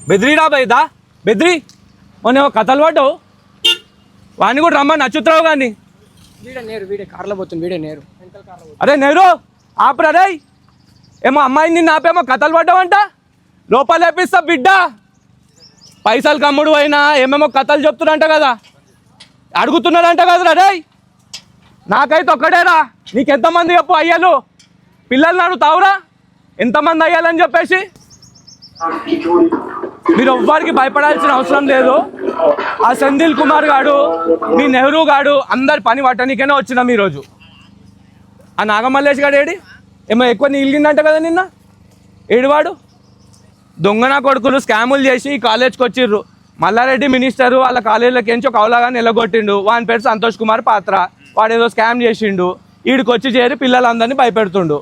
బెదిరిరా బైదా బెదిరి మొన్న కథలు పడ్డావు వాడిని కూడా రమ్మని నచ్చుతావు కానీ వీడే కార్లో పోతుంది వీడే నేరు. అరే నెహ్రూ ఆపరా రే ఏమో అమ్మాయిని నిన్ను ఆపేమో కథలు పడ్డావంట లోపల వేపిస్తా బిడ్డ పైసలు కమ్ముడు అయినా ఏమేమో కథలు చెప్తున్నారంట కదా అడుగుతున్నారంట కదరా రే నాకైతే ఒక్కడేరా నీకెంతమంది చెప్పు అయ్యాలు పిల్లల్ని అడుగుతావురా ఎంతమంది అయ్యాలని చెప్పేసి మీరు ఎవ్వరికి భయపడాల్సిన అవసరం లేదు. ఆ సెంధిల్ కుమార్ గాడు మీ నెహ్రూ గాడు అందరి పని పట్టనికైనా వచ్చినాం ఈరోజు. ఆ నాగమల్లేష్ గాడు ఏడి ఏమో ఎక్కువ నీళ్ళిందంట కదా నిన్న ఏడివాడు దొంగన కొడుకులు స్కాములు చేసి ఈ కాలేజ్కి వచ్చిర్రు. మల్లారెడ్డి మినిస్టరు వాళ్ళ కాలేజీలోకి ఎంచి ఒక అవలాగా నిలగొట్టిండు. వాని పేరు సంతోష్ కుమార్ పాత్ర. వాడు ఏదో స్కామ్ చేసిండు. ఈడికి వచ్చి చేరి పిల్లలందరినీ భయపెడుతుండు.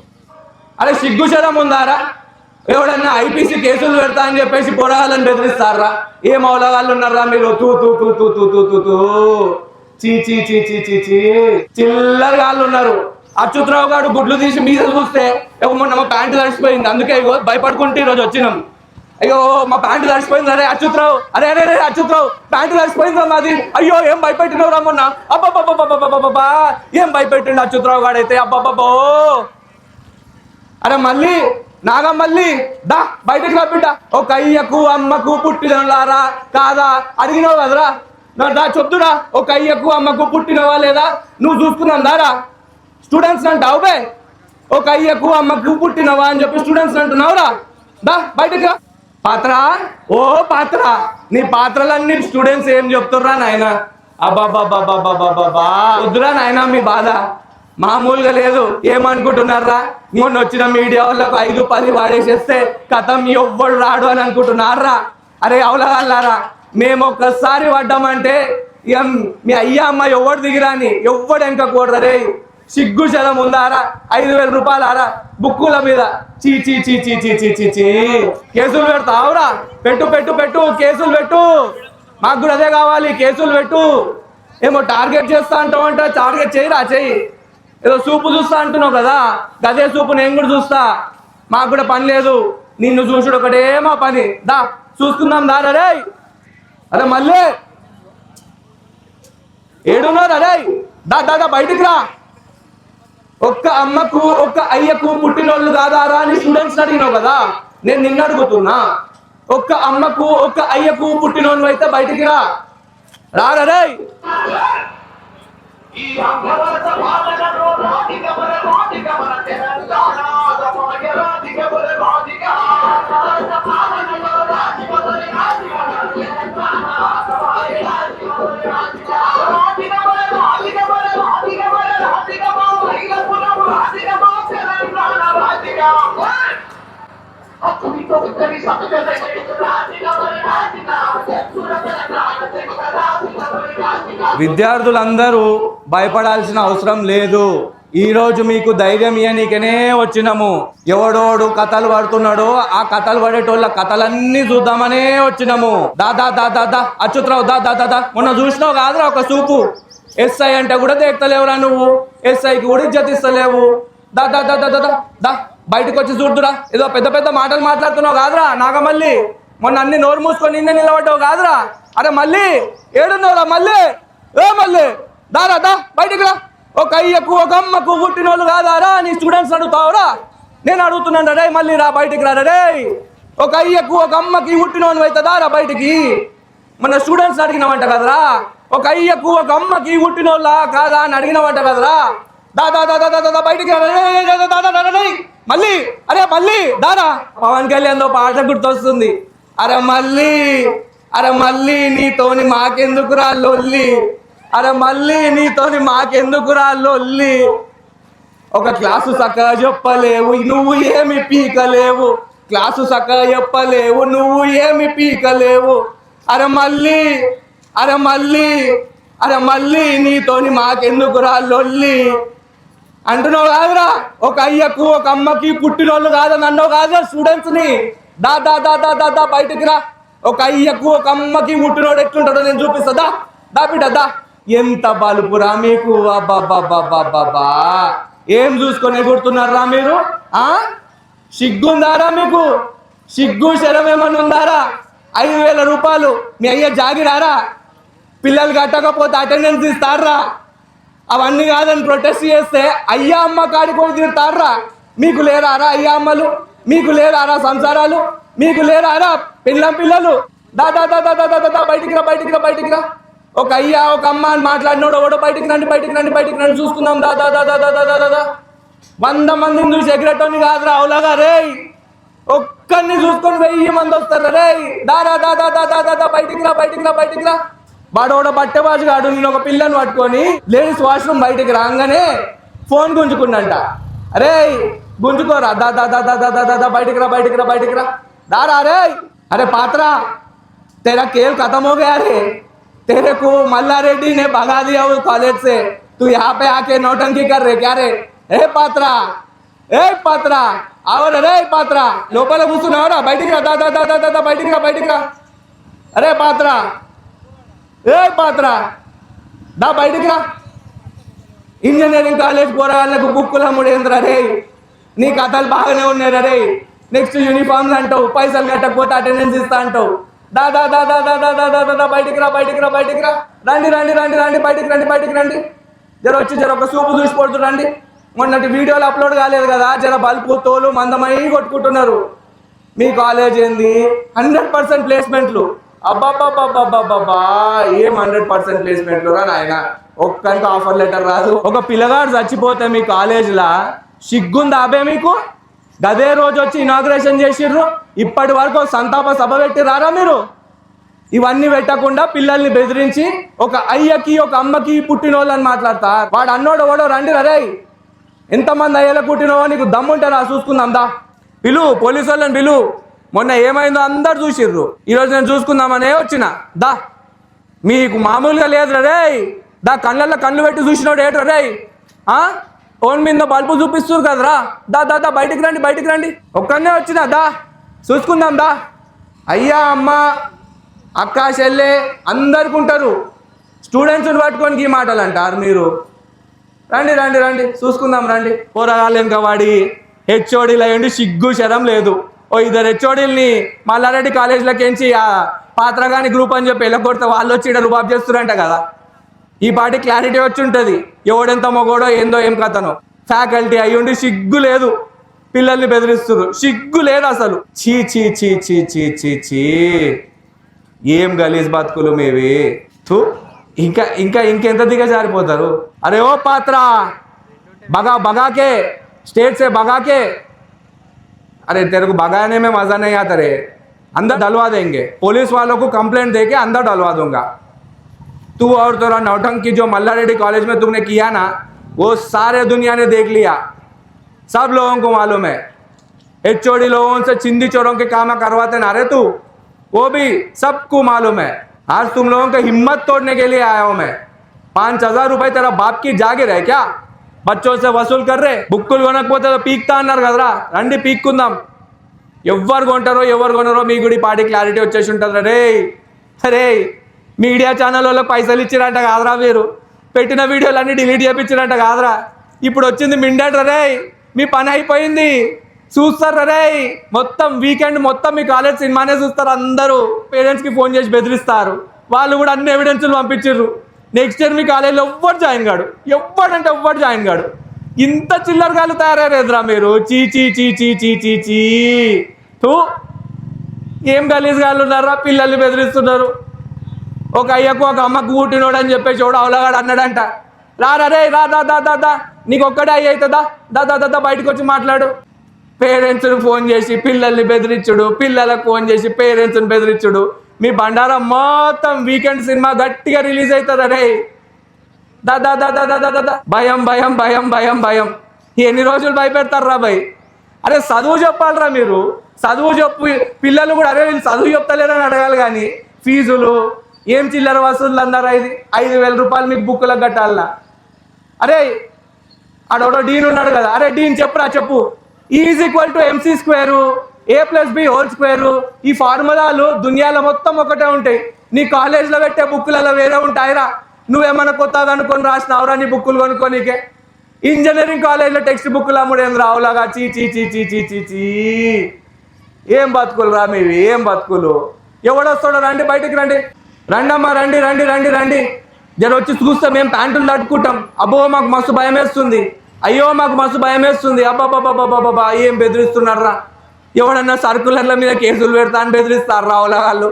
అరే సిగ్గుశరం ఉందారా? ఎవడన్నా ఐపీసీ కేసులు పెడతా అని చెప్పేసి పొరగాలని బెదిరిస్తారా? ఏం అవలగాళ్ళు ఉన్నారా మీరు? తూ తూ తూ తూ తూ తూ తూ తూ చీ చీ చీ చీ చీ చీ చిల్లరగాళ్ళు ఉన్నారు. అచ్యుతరావు గారు గుడ్లు తీసి మీద చూస్తే మొన్న మా ప్యాంటు తడిసిపోయింది, అందుకే ఇగో భయపడుకుంటే ఈరోజు వచ్చినాం. అయ్యో మా ప్యాంటు తడిసిపోయింది, అరే అచ్యుతరావు, అరే అరే అరే అచ్యుతరావు ప్యాంటు తడిసిపోయిందా మాది, అయ్యో ఏం భయపెట్టినవురా మొన్న, అబ్బాబ్బాబ్బాబ్బాబ్బా ఏం భయపెట్టిండు అచ్యుతరావు గాడైతే, అబ్బాబ్బాబో. అరే మళ్ళీ నాగమల్లి దా బయటకు రా బిడ్డ. ఒక అయ్యకు అమ్మకు పుట్టినలారా కాదా అడిగినావు కదరా, దా చెప్తురా. ఒక అయ్యకు అమ్మకు పుట్టినవా లేదా నువ్వు చూసుకున్నావు దారా? స్టూడెంట్స్ అంటావు బే, ఒక అయ్యకు అమ్మకు పుట్టినవా అని చెప్పి స్టూడెంట్స్ అంటున్నావురా? దా బయటకు రా. పాత్ర ఓ పాత్ర, నీ పాత్రలన్నీ స్టూడెంట్స్ ఏం చెప్తుర్రా నాయన? అబ్బాబ్బాబ్బాబ్బాబ్బా వద్దురా నాయన, మీ బాధ మామూలుగా లేదు. ఏమనుకుంటున్నారా? మొన్న వచ్చిన మీడియా వాళ్ళకు 5-10 వాడేసేస్తే కథం ఎవ్వడు రాడు అని అనుకుంటున్నారా? అరే అవలగాళ్ళారా, మేము ఒక్కసారి పడ్డామంటే ఇక మీ అయ్యా అమ్మ ఎవడు దిగిరాని ఎవ్వడు వెనకకూడదు. రే సిగ్గు శరం ఉందారా? 5,000 రూపాయలారా బుక్కుల మీద? చీ చీ చీ చీ చీ చీ చీ చీ కేసులు పెడతావురా? పెట్టు పెట్టు పెట్టు కేసులు పెట్టు, మాకు కూడా అదే కావాలి, కేసులు పెట్టు. ఏమో టార్గెట్ చేస్తా అంటావంట, టార్గెట్ చేయరా చెయ్యి. ఏదో సూపు చూస్తా అంటున్నావు కదా, గదే సూపు నేను కూడా చూస్తా, మాకు కూడా పని లేదు. నిన్ను చూసుడు ఒకటే మా పని. దా చూసుకుందాం దారా రే. అరే మళ్ళీ ఏడున్నారు? అరే దా దాదా బయటికి రా. ఒక్క అమ్మకు ఒక్క అయ్యకు పుట్టినోళ్ళు కాదారా అని స్టూడెంట్స్ అడిగినావు కదా, నేను నిన్ను అడుగుతున్నా. ఒక్క అమ్మకు ఒక్క అయ్యకు పుట్టినోళ్ళు అయితే బయటికి రా. రారా రే. విద్యార్థులందరూ భయపడాల్సిన అవసరం లేదు. ఈరోజు మీకు ధైర్యం ఇయ్యనీకనే వచ్చినాము. ఎవడోడు కథలు పడుతున్నాడో ఆ కథలు పడేటోళ్ళ కథలన్నీ చూద్దామనే వచ్చినాము. దాదా దాదా దా అచ్యుతరావు దా దాదా దా. మొన్న చూసినావు కాదురా ఒక సూపు, ఎస్ఐ అంటే కూడా దేక్తలేవురా నువ్వు, ఎస్ఐకి కూడా ఇజ్జతిస్తలేవు. దా దా దా దా దా దా బయటకు వచ్చి చూడురా. ఏదో పెద్ద పెద్ద మాటలు మాట్లాడుతున్నావు కాదురా నాగమల్లి, మొన్న అన్ని నోరు మూసుకొని నిన్నే నిలబడ్డావు కాదురా. అరే మళ్ళీ ఏడున్నావురా? మళ్ళీ ఏ మళ్ళీ దారా దా బయటికి రా. ఒక అయ్యకు ఒక అమ్మకు పుట్టినోళ్ళు కాదారా నీ స్టూడెంట్స్ అడుగుతావురా? నేను అడుగుతున్నాను రే, మళ్ళీ రా బయటికి రా రే. ఒక అయ్యకు ఒక అమ్మకి పుట్టినోళ్ళు అయితే దారా బయటికి. మన స్టూడెంట్స్ అడిగినావంట కదరా, ఒక అయ్యకు ఒక అమ్మకి పుట్టినోళ్ళ కాదా అని అడిగినావంట కదరా. దాదా దాదా దాదా బయటికి రా మళ్ళీ. అరే మళ్ళీ దారా. పవన్ కళ్యాణ్ పాట గుర్తొస్తుంది. అరే మళ్ళీ, అరే మళ్ళీ నీతోని మాకెందుకురా లొల్లి, అరే మళ్ళీ నీతోని మాకెందుకురా లొల్లి. ఒక క్లాసు చక్కగా చెప్పలేవు నువ్వు ఏమి పీకలేవు, క్లాసు చక్కగా చెప్పలేవు నువ్వు ఏమి పీకలేవు. అరే మళ్ళీ, అరే మళ్ళీ, అరే మళ్ళీ నీతోని మాకెందుకురా లొల్లి అంటున్నావు కాదురా. ఒక అయ్యకు ఒక అమ్మకి పుట్టినోళ్ళు కాదని అన్నావు కాదురా స్టూడెంట్స్ని. దా దా దా దా దా దా బయటికి రా. ఒక అయ్యకు ఒక అమ్మకి పుట్టినోడు ఎట్లుంటాడో నేను చూపిస్తా. దా బిడ్డ దా. ఎంత బలుపురా మీకు, అబ్బాబ్బాబ్బాబ్బా ఏం చూసుకొని ఎగురుతున్నారా మీరు? సిగ్గుందారా మీకు? సిగ్గు శరం ఏమన్నా ఉందారా? 5,000 రూపాయలు మీ అయ్య జాగిరారా? పిల్లలు కట్టకపోతే అటెండెన్స్ ఇస్తారా? అవన్నీ కాదని ప్రొటెస్ట్ చేస్తే అయ్యా అమ్మ కాడికి పోయి తిడతారా? మీకు లేరారా అయ్యా అమ్మలు? మీకు లేరారా సంసారాలు? మీకు లేరారా పిల్లలు? దా దా దా దా దా దా దా బయటికి రా, బయటికి రా, బయటికి రా. ఒక అయ్యా ఒక అమ్మ అని మాట్లాడినోడు ఎవడో బయటికి రండి, బయటికి రండి, బయటికి రండి చూసుకుందాం. దా దా దా దా దా దా దా దా 100 మందిని చూసి ఎగిరటోని కాదురా అవులాగా రే. ఒక్కరిని చూసుకొని 1000 మంది వస్తారు రే. దారా దా దా దా దా దా దా బయటికి రా, బయటికి రా, బయటికి రా. వాడోడ బట్టెబాజు కాడు. నేను ఒక పిల్లని పట్టుకొని లేడీస్ వాష్రూమ్ బయటికి రాగానే ఫోన్ గుంజుకుండంట. అరే గుంజుకోరా, దా దా దా దా దా దా దా బయటికి రా, బయటికి రా, బయటికి రా. दारा अरे अरे पात्रा तेरा खेल खत्म हो गया रे, तेरे को मल्ला रेड्डी ने भगा दिया उस कॉलेज से, तू यहाँ पे आके नौटंकी कर रहे क्या रे? ए पात्रा आवरा रे पात्रा लोपल కూర్చున్నావరా బయటికి రా, దా దా దా దా దా బయటికి రా, బయటికి రా. అరే పాత్రా దా బయటికి రా. ఇంజనీరింగ్ కాలేజ్ పోరాళ్ళకు బుక్కుల ముడేంద్ర రే, నీ కథలు బాగానే ఉన్నాయి రే. నెక్స్ట్ యూనిఫామ్లు అంటావు, పైసలు కట్టకపోతే అటెండెన్స్ ఇస్తా అంటావు. దా దా దా దా దా దా దా దా దా బయటికి రా, బయటికి రా, బయటికి రా. రండి రండి రండి రండి బయటికి రండి, బయటికి రండి. జర వచ్చి జర ఒక సూపు చూసిపోతు రండి. మొన్నటి వీడియోలు అప్లోడ్ కాలేదు కదా, జర బల్పు తోలు మందమై కొట్టుకుంటున్నారు. మీ కాలేజ్ ఏంది 100% ప్లేస్మెంట్లు. అబ్బాబ్బాబ్బాబ్బాబ్బా ఏం 100% ప్లేస్మెంట్లు రా నాయన. ఒక్కరికి ఆఫర్ లెటర్ రాదు. ఒక పిల్లగాడు చచ్చిపోతే మీ కాలేజీలా సిగ్గుందా అబే మీకు? గదే రోజు వచ్చి ఇనాగ్రేషన్ చేసిర్రు, ఇప్పటి వరకు సంతాప సభ పెట్టి రారా మీరు? ఇవన్నీ పెట్టకుండా పిల్లల్ని బెదిరించి ఒక అయ్యకి ఒక అమ్మకి పుట్టినోళ్ళని మాట్లాడతారు. వాడు అన్నోడు ఓడో రండి రే, ఎంతమంది అయ్యలకు పుట్టినవో నీకు దమ్ముంటారా చూసుకుందాం దా. పిలు పోలీసు వాళ్ళని పిలు. మొన్న ఏమైందో అందరు చూసిర్రు, ఈరోజు నేను చూసుకుందామనే వచ్చిన. దా మీకు మామూలుగా లేదు రే. దా కళ్ళల్లో కళ్ళు పెట్టి చూసినోడు ఏట్రా రే. ఓన్ మీద బల్బు చూపిస్తారు కదరా. దా దా దా బయటికి రండి, బయటికి రండి. ఒక్కనే వచ్చిన దా చూసుకుందాం దా. అయ్యా అమ్మ అక్క చెల్లె అందరికి ఉంటారు, స్టూడెంట్స్ని పట్టుకొని ఈ మాటలు అంటారు మీరు. రండి రండి రండి చూసుకుందాం రండి. పోరగాళ్ళు ఇంకా వాడి హెచ్ఓడీలు అయ్యండి, సిగ్గు శరం లేదు. ఓ ఇద్దరు హెచ్ఓడీలని మల్లారెడ్డి కాలేజీలోకి ఎంచి ఆ పాత్రగాని గ్రూప్ అని చెప్పి వెళ్ళగొడితే వాళ్ళు వచ్చి ఇక్కడ రుబాబ్ చేస్తున్నారంట కదా. ఈ పాటి క్లారిటీ వచ్చి ఉంటుంది ఎవడెంత మొగోడో ఏందో ఏం కథనో. ఫ్యాకల్టీ అయ్యుండి సిగ్గు లేదు, పిల్లల్ని బెదిరిస్తున్నారు, సిగ్గు లేదు అసలు. చీ చీ చీ చీ చీ చీ చీ ఏం గలీజ్ బతుకులు మేవి. ఇంకా ఇంకా ఇంకెంత దిగజారిపోతారు. अरे ओ पात्रा भगा भगा के स्टेट से भगा के, अरे तेरे को भगाने में मजा नहीं आता रे, अंदर डलवा देंगे, पुलिस वालों को कंप्लेंट देके अंदर डलवा दूंगा. तू और तेरा नौटंकी जो मल्लारेड्डी कॉलेज में तुमने किया ना, वो सारे दुनिया ने देख लिया, सब लोगों को मालूम है. एचओडी लोगों से चिंदी चोरों के काम करवाते ना रे तू, वो भी सबको मालूम है. आज तुम लोगों का हिम्मत तोड़ने के लिए आया हूं मैं. 5,000 रुपए तेरा बाप की जागीर है क्या? बच्चों से वसूल कर रहे. బుక్కులు కొనకపోతే పీక్తా అన్నారు కదరా, రండి పీక్కుందాం. ఎవరు కొంటారో ఎవరు కొనరో మీ గుడి పాటి క్లారిటీ వచ్చేసి ఉంటుంది రే. అరే మీడియా ఛానల్ వాళ్ళకి పైసలు ఇచ్చిరంట కాదురా, మీరు పెట్టిన వీడియోలన్నీ డిలీట్ చేయించిరంట కాదురా. ఇప్పుడు వచ్చింది మిండేట రే, మీ పని అయిపోయింది. చూస్తారు రే మొత్తం వీకెండ్ మొత్తం మీ కాలేజ్ సినిమానే చూస్తారు అందరూ. పేరెంట్స్కి ఫోన్ చేసి బెదిరిస్తారు, వాళ్ళు కూడా అన్ని ఎవిడెన్స్లు పంపించారు. నెక్స్ట్ ఇయర్ మీ కాలేజీలో ఎవ్వరు జాయిన్ కాడు, ఎవ్వడంటే ఎవ్వరు జాయిన్ కాడు. ఇంత చిల్లరగాళ్ళు తయారయ్యారేదిరా మీరు. చీ చీ చీ చీ చీ చీ చీ తూ ఏం గలీజ్ గాళ్ళు ఉన్నారా, పిల్లల్ని బెదిరిస్తున్నారు. ఒక అయ్యకు ఒక అమ్మకు పుట్టినోడు అని చెప్పేసి చూడ అవలగాడు అన్నాడంట. రారా రే రా దా దా దా దా, నీకు ఒక్కడే అయ్యి అవుతుందా? దా దా దా బయటకు వచ్చి మాట్లాడు. పేరెంట్స్ని ఫోన్ చేసి పిల్లల్ని బెదిరించుడు, పిల్లలకు ఫోన్ చేసి పేరెంట్స్ని బెదిరించుడు. మీ బండారం మొత్తం వీకెండ్ సినిమా గట్టిగా రిలీజ్ అవుతుంది రే. దా దా దా దా దా దా భయం భయం భయం భయం భయం. ఎన్ని రోజులు భయపెడతారా భయ్? అరే చదువు చెప్పాలరా మీరు, చదువు చెప్పు. పిల్లలు కూడా అరే వీళ్ళు చదువు చెప్తలేరని అడగాలి కానీ ఫీజులు ఏం చిల్లర వసూళ్ళు అన్నారా? ఇది 5,000 రూపాయలు మీకు బుక్కులకు కట్టాలనా? అరే ఆడోడో డీన్ ఉన్నాడు కదా, అరే డీన్ చెప్పురా చెప్పు. E=MC², A+B² ఈ ఫార్ములాలు దునియాలో మొత్తం ఒకటే ఉంటాయి. నీ కాలేజ్లో పెట్టే బుక్కులలో వేరే ఉంటాయిరా. నువ్వేమన్నా కొత్తగా అనుకొని రాసినావురా నీ బుక్కులు కొనుక్కోనికే? ఇంజనీరింగ్ కాలేజ్లో టెక్స్ట్ బుక్కులు అమ్ముడేం రావులాగా. చీ చీ చీ చీ చీ చీ చీ ఏం బతుకులు రా మీవి, ఏం బతుకులు. ఎవడొస్తాడో రండి, బయటికి రండి. రండమ్మా, రండి రండి రండి రండి. జర వచ్చి చూస్తే మేము ప్యాంటులు తట్టుకుంటాం. అబ్బో మాకు మస్తు భయం వేస్తుంది. అయ్యో మాకు మస్తు భయం వేస్తుంది. అబ్బాబాబాబాబాబా ఏం బెదిరిస్తున్నారా? ఎవడన్నా సర్కులర్ల మీద కేసులు పెడతా అని బెదిరిస్తారు రావుల వాళ్ళు.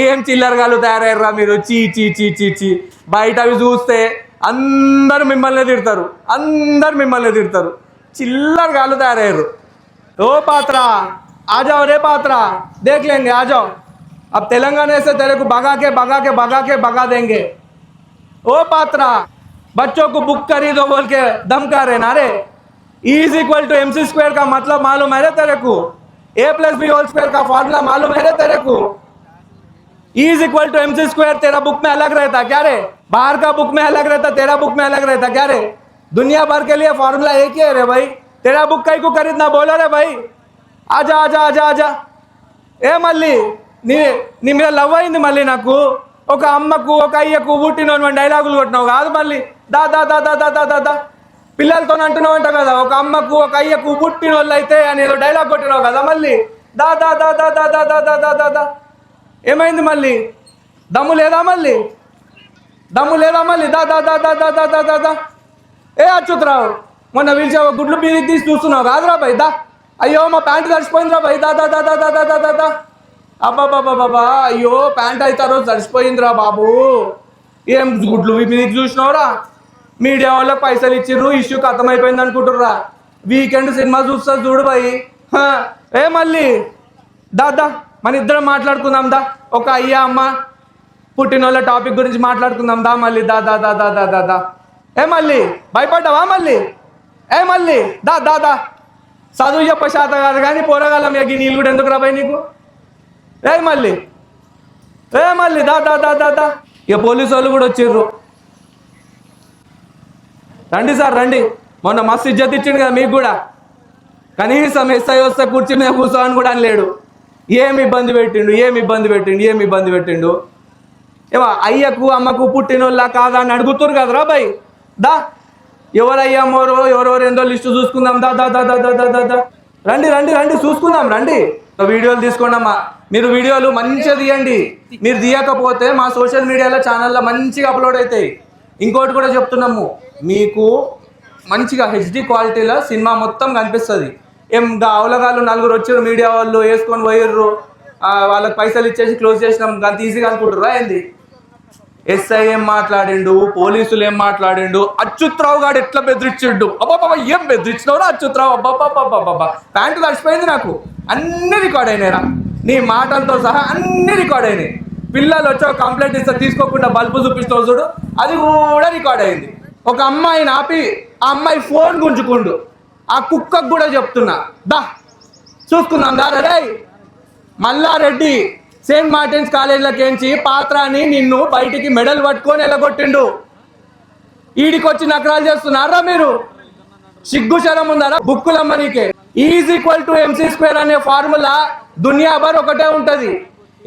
ఏం చిల్లరగాళ్ళు తయారయ్యారా మీరు? చీ చీ చీ చీ చీ. బయట అవి చూస్తే అందరు మిమ్మల్ని తిడతారు, అందరు మిమ్మల్ని తిడతారు. చిల్లరగాళ్ళు తయారయ్యారు. ओ पात्रा आ जाओ रे पात्रा, देख लेंगे, आ जाओ. अब तेलंगाना से तेरे को भगा के भगा के भगा के भगा देंगे. ओ पात्रा, बच्चों को बुक खरीदो बोल के धमका रहे ना रे. E is equal to MC square का मतलब मालूम है रे तेरे को? A plus B whole square का फॉर्मूला मालूम है रे तेरे को? E is equal to MC square तेरा बुक में अलग रहता क्या रे? बाहर का बुक में अलग रहता, तेरा बुक में अलग रहता क्या रे? दुनिया भर के लिए फॉर्मूला एक ही है रे भाई. तेरा बुक कई को खरीदना बोलो रे भाई. आजा आजा आजा आजा. ఏ మళ్ళీ నీ మీద లవ్ అయింది మళ్ళీ నాకు. ఒక అమ్మకు ఒక అయ్యకు పుట్టిన డైలాగులు కొట్టినావు కాదు మళ్ళీ. దా దా దా దా దా దా దా పిల్లలతో అంటున్నావు అంట కదా. ఒక అమ్మకు ఒక అయ్యకు పుట్టిన వాళ్ళు అయితే అని ఏదో డైలాగ్ కొట్టినావు కదా మళ్ళీ. దా దా దా దా దా దా దా దా దా దా. ఏమైంది మళ్ళీ? దమ్ము లేదా మళ్ళీ? దమ్ము లేదా మళ్ళీ? దా దా దా దా దా దా దా దా దా. ఏ అచ్యుతరావు, మొన్న పిలిచావు గుడ్లు బీరికి తీసి చూస్తున్నావు కాదురా భయ్. దా. అయ్యో మా ప్యాంటు తడిసిపోయిందిరా భయ్. దా దా దా దా దా దా దా దా. అబ్బాబాబాబా అయ్యో ప్యాంట్ అయితే ఆ రోజు తడిసిపోయిందిరా బాబు. ఏం గుడ్లు మీదకి చూసినావురా? మీడియా వాళ్ళకి పైసలు ఇచ్చిర్రు, ఇష్యూ ఖతమైపోయింది అనుకుంటుర్రా. వీకెండ్ సినిమా చూస్తా చూడు భయ్. ఏ మళ్ళీ దా దా మన ఇద్దరం మాట్లాడుకుందాం దా. ఒక అయ్యా అమ్మ పుట్టిన వాళ్ళ టాపిక్ గురించి మాట్లాడుకుందాం దా మళ్ళీ. దా దా దా దా దా దా దా. ఏ మళ్ళీ భయపడ్డావా మళ్ళీ? ఏ మళ్ళీ దా దా దా. చదువు చెప్ప శాత కాదు కానీ పోరగాలం ఎగి నీళ్ళు కూడా ఎందుకు రాబాయి నీకు? ఏ మళ్ళీ దా దా దా దా దా. ఇక పోలీసు వాళ్ళు కూడా వచ్చిర్రు. రండి సార్ రండి. మొన్న మస్తు ఇజ్జత్ ఇచ్చిండు కదా మీకు కూడా. కనీసం ఎస్ఐ వస్తే కూర్చి మీద కూర్చోని కూడా అనలేడు. ఏమి ఇబ్బంది పెట్టిండు, ఏమి ఇబ్బంది పెట్టిండు, ఏమి ఇబ్బంది పెట్టిండు. ఏవా అయ్యకు అమ్మకు పుట్టినోళ్ళ కాదా అని అడుగుతురు కదరా భయ్. దా ఎవరయ్యామోరో ఎవరెవరు ఏందో లిస్టు చూసుకుందాం. దా దా దా దా దా దా దా. రండి రండి రండి చూసుకుందాం రండి. వీడియోలు తీసుకోండమ్మా. మీరు వీడియోలు మంచిగా తీయండి. మీరు తీయకపోతే మా సోషల్ మీడియాలో ఛానల్లో మంచిగా అప్లోడ్ అవుతాయి. ఇంకోటి కూడా చెప్తున్నాము, మీకు మంచిగా HD క్వాలిటీలో సినిమా మొత్తం కనిపిస్తుంది. ఏం అవలగాళ్ళు నలుగురు వచ్చారు మీడియా వాళ్ళు వేసుకొని పోయిర్రు, వాళ్ళకి పైసలు ఇచ్చేసి క్లోజ్ చేసినాం అంత ఈజీగా అనుకుంటుర్రా ఏంది? ఎస్ఐ ఏం మాట్లాడిండు, పోలీసులు ఏం మాట్లాడిండు, అచ్యుత్రావు గాడు ఎట్లా బెదిరించిండు. అబ్బాబా ఏం బెదిరించినవరా అచ్యుత్రావు? అబ్బాబాబాబాబా ప్యాంటు తడిచిపోయింది నాకు. అన్ని రికార్డ్ అయినాయిరా, నీ మాటలతో సహా అన్ని రికార్డ్ అయినాయి. పిల్లలు వచ్చి ఒక కంప్లైంట్ ఇస్తే తీసుకోకుండా బల్బు చూపిస్తావు చూడు, అది కూడా రికార్డ్ అయింది. ఒక అమ్మాయిని ఆపి ఆ అమ్మాయి ఫోన్ గుంజుకుండు. ఆ కుక్కకు కూడా చెప్తున్నా దా చూసుకుందాం దారా రే. మల్లారెడ్డి సెయింట్ మార్టిన్స్ కాలేజీలకేంచి పాత్రాని నిన్ను బయటికి మెడల్ పట్టుకొని వెళ్ళగొట్టిండు. ఈడికి వచ్చి నకరాలు చేస్తున్నారా మీరు? సిగ్గు శరం ఉందారా? బుక్కులమ్మ నీకే. Is equal to MC square అనే ఫార్ములా దునియా భర్ ఒకటే ఉంటది.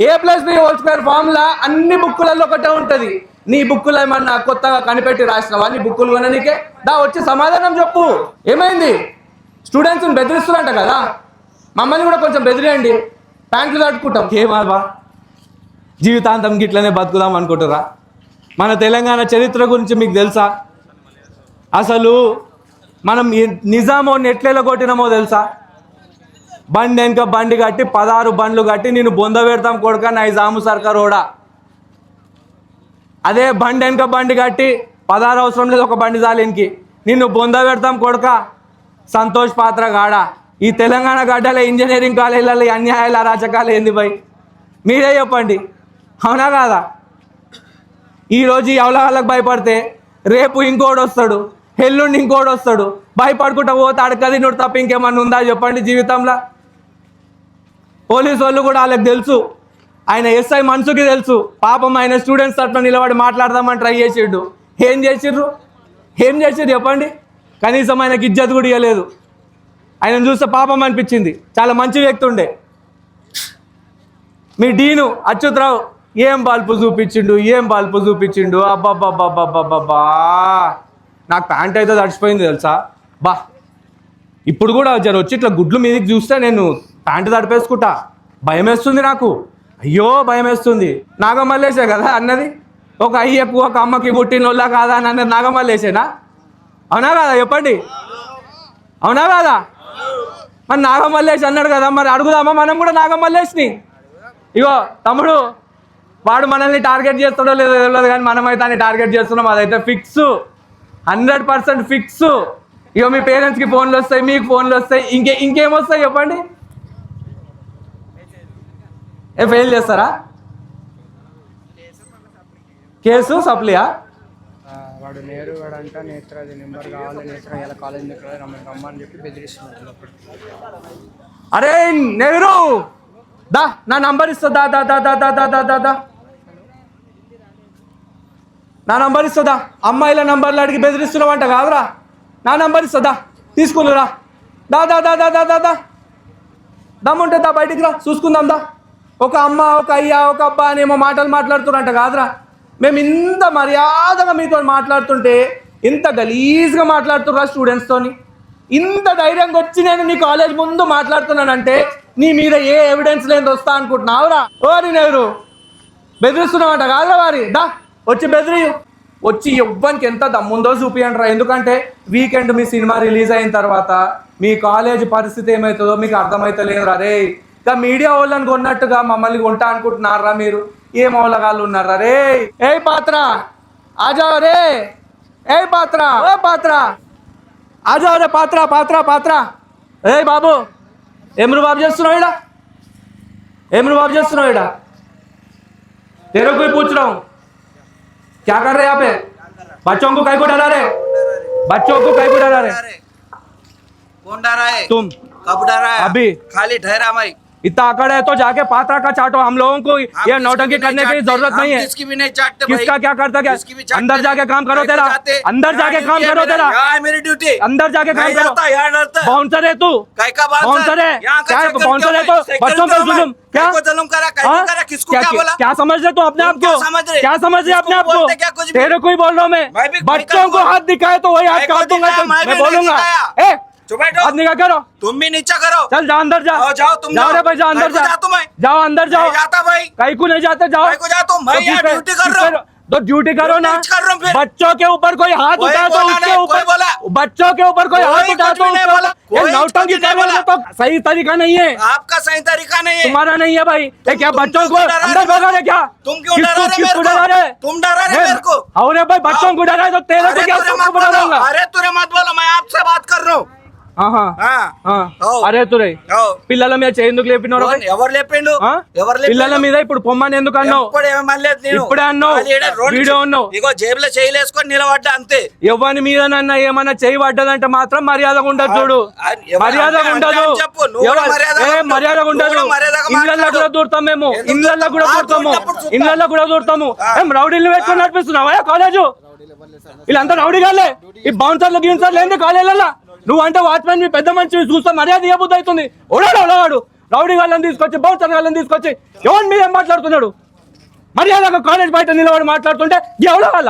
A plus B whole square formula అన్ని బుక్కులలో ఒకటే ఉంటది. నీ బుక్కులు ఏమన్నా కొత్తగా కనిపెట్టి రాసినవా? నీ బుక్కులు కొననీకే దా వచ్చి సమాధానం చెప్పు. ఏమైంది? స్టూడెంట్స్ని బెదిరిస్తున్నారంట కదా, మమ్మల్ని కూడా కొంచెం బెదిరియండి, ప్యాంట్లు తట్టుకుంటాం. ఏమాబా జీవితాంతం గిట్లనే బతుకుదాం అనుకుంటురా? మన తెలంగాణ చరిత్ర గురించి మీకు తెలుసా? అసలు మనం నిజామోని ఎట్లా కొట్టినామో తెలుసా? బండి వెనుక బండి కట్టి 16 బండ్లు కట్టి నేను బొంద పెడతాం కొడుక నైజాము సర్కారోడా. అదే బండి వెనుక బండి కట్టి 16 అవసరం లేదు, ఒక బండి చాలినికి నిన్ను బొంద పెడతాం కొడుక సంతోష్ పాత్ర గాడా. ఈ తెలంగాణ గడ్డలో ఇంజనీరింగ్ కాలేజీలలో అన్యాయాలు అరాచకాలు ఏంది భయ్? మీరే చెప్పండి, అవునా కాదా? ఈరోజు ఈ అవలగాళ్ళకు భయపడితే రేపు ఇంకోటి వస్తాడు, ఎల్లుండి ఇంకోటి వస్తాడు. భయపడుకుంటా పోతే అడకది నోడు తప్ప ఇంకేమన్నా ఉందా చెప్పండి జీవితంలో? పోలీసు వాళ్ళు కూడా వాళ్ళకి తెలుసు, ఆయన ఎస్ఐ మనసుకి తెలుసు. పాపం ఆయన స్టూడెంట్స్ తరఫున నిలబడి మాట్లాడదామని ట్రై చేసిండు. ఏం చేసిర్రు చెప్పండి? కనీసం ఆయనకి ఇజ్జత్ కూడా ఇవ్వలేదు. ఆయన చూస్తే పాపం అనిపించింది. చాలా మంచి వ్యక్తి ఉండే మీ డీను అచ్యుతరావు. ఏం బల్పు చూపించిండు. అబ్బాబ్బాబ్బాబ్బాబ్బా నాకు ప్యాంట్ అయితే తడిచిపోయింది తెలుసా బా. ఇప్పుడు కూడా జర వచ్చి ఇట్లా గుడ్లు మీదకి చూస్తే నేను ప్యాంటు తడిపేసుకుంటా, భయం వేస్తుంది నాకు. అయ్యో భయం వేస్తుంది. నాగమల్లేసే కదా అన్నది. ఒక అయ్యకు ఒక అమ్మకి పుట్టినోళ్ళ కాదా అని అన్నది నాగమల్లేసేనా? అవునా కాదా చెప్పండి, అవునా కాదా? మరి నాగమల్లేసి అన్నాడు కదా, మరి అడుగుదామా మనం కూడా నాగమల్లేసిని? ఇగో తమ్ముడు, వాడు మనల్ని టార్గెట్ చేస్తాడో లేదో తెలియదు, కానీ మనమైతే అని టార్గెట్ చేస్తున్నాం. అదైతే ఫిక్స్, 100% ఫిక్స్. ఇక మీ పేరెంట్స్కి ఫోన్లు వస్తాయి, మీకు ఫోన్లు వస్తాయి, ఇంకేమొస్తాయి చెప్పండి? ఫెయిల్ చేస్తారా? కేసు సప్లియా? వాడు నేరు వాడు అంట నేత్రది నెంబర్ కావాలి, నేత్ర ఇలా కాలేజ్ రమ్మని చెప్పి బెదిరిస్తున్నాడు. అరే నెహ్రూ, దా నా నంబర్ ఇస్తా, దా దా దా దా దా దా దా దా దా నా నంబర్ ఇస్తుందా? అమ్మాయిల నంబర్లు అడిగి బెదిరిస్తున్నావంట కాదురా, నా నంబర్ ఇస్తుందా? తీసుకునిరా, దా దా దా దా దా దా దా దమ్ముంటే దా, బయటికి రా, చూసుకుందాం దా. ఒక అమ్మ, ఒక అయ్యా, ఒక అబ్బా అనేమో మాటలు మాట్లాడుతున్నారంట కాదురా. మేము ఇంత మర్యాదగా మీతో మాట్లాడుతుంటే ఇంత గలీజ్గా మాట్లాడుతున్నా స్టూడెంట్స్తోని. ఇంత ధైర్యంగా వచ్చి నేను నీ కాలేజ్ ముందు మాట్లాడుతున్నానంటే నీ మీద ఏ ఎవిడెన్స్ లేని వస్తా అనుకుంటున్నావురా? ఓరి నెహ్రూ, బెదిరిస్తున్నావంట కాదురా వారి, దా వచ్చి బెదిరి, వచ్చి ఎవ్వరికి ఎంత దమ్ముందో చూపియండి రా. ఎందుకంటే వీకెండ్ మీ సినిమా రిలీజ్ అయిన తర్వాత మీ కాలేజ్ పరిస్థితి ఏమవుతుందో మీకు అర్థమవుతలేదు రా. రే ఇంకా మీడియా వాళ్ళని కొన్నట్టుగా మమ్మల్ని కొంటా అనుకుంటున్నారా మీరు? ఏం వాళ్ళగాళ్ళు ఉన్నారా రే? ఏ పాత్ర ఆజావ రే, ఏ పాత్ర, ఓ పాత్ర ఆజావ రే, పాత్ర పాత్ర పాత్ర. ఏ బాబు, ఏం బాబు చేస్తున్నావు ఇడా? ఏం బాబు చేస్తున్నావు ఇడా? तेरे को ही पूछ रहा हूँ, क्या कर रहे यहाँ पे? बच्चों को कहीं को डरा रहे? बच्चों को कहीं को डरा रहे? कौन डरा है? तुम। कब डरा है? अभी। खाली ठहरा भाई। इतना अकड़ है तो जाके पात्रा का चाटो। हम लोगों को ये नौटंकी करने की जरूरत नहीं है। किसकी भी नहीं चाटते भाई। किसका क्या करता क्या? अंदर जाके काम करो तेरा, अंदर जाके काम करो तेरा। यहाँ है मेरी ड्यूटी, अंदर जाके काम करो। यहाँ डरता है। बाउंसर है तू, काय का बाउंसर है? क्या बाउंसर है? तो बच्चों पर जुल्म क्या? जुल्म करा? क्या करा? किसको क्या बोला? क्या समझ रहे तू अपने आप को? क्या समझ रहे अपने आप को? तेरे को ही बोल रहा हूँ मैं। बच्चों को हाथ दिखाए तो वही हाथ काट दूंगा, मैं बोलूंगा। हाथ निकाल करो, तुम भी नीचा करो। चल जा अंदर जा, जाओ तुम, जाओ रे भाई, जा अंदर जा, जाओ अंदर जाओ। जाता भाई, कहीं को नहीं जाते, जाओ। को जा तुम भाई, यहाँ ड्यूटी कर रहे हो तो ड्यूटी करो ना। बच्चों के ऊपर कोई हाथ उठाए तो उसके ऊपर, बच्चों के ऊपर कोई हाथ उठाए तो ये नौटंकी करने तो सही तरीका नहीं है। आपका सही तरीका नहीं है, तुम्हारा नहीं है भाई। क्या बच्चों को अंदर भगा रहे? क्या तुम क्यों डरा रहे? तुम डरा रहे मेरे को? अरे भाई बच्चों को डरा तो तेरे को क्या बताऊंगा? अरे तुरे मत बोलो, मैं आपसे बात कर रहा हूँ। అరే తురే, పిల్లల మీద చేయందుకు లేపినారు? ఎవరు లేపిండు? పిల్లల మీద ఇప్పుడు పొమ్మని ఎందుకు అన్నావు? ఇప్పుడే అన్నావు, వీడియో అన్నావు. ఇగో జేబులో చేయలేసుకొని నిలబడ్డా అంతే. ఎవరి మీదనన్నా ఏమన్నా చేయి పడ్డదంటే మాత్రం మర్యాదగా ఉండదు. చూడు, మర్యాదగా ఉండదు, మర్యాదగా ఉండదు. ఇళ్ళల్లో కూడా దూరుతాం మేము, ఇళ్ళల్లో కూడా దూరుతాము, ఇళ్ళల్లో కూడా దూరుతాము. ఏం రౌడీలు పెట్టుకొని నడిపిస్తున్నావా కాలేజు? వీళ్ళంతా రౌడీ కాలే, ఈ బౌన్సర్లు గిన్సర్లు ఏంది కాలేజీలలో? నువ్వు అంటే వాచ్మెన్, మీ పెద్ద మంచి చూస్తే మర్యాద ఇవ్వబుద్ధి అవుతుంది. ఓడాడు రౌడీ వాళ్ళని తీసుకొచ్చి, బౌన్సర్ వాళ్ళని తీసుకొచ్చి ఎవరి మీద ఏం మాట్లాడుతున్నాడు? మర్యాదగా కాలేజ్ బయట నిలబడి మాట్లాడుతుంటే ఎవడ వాళ్ళ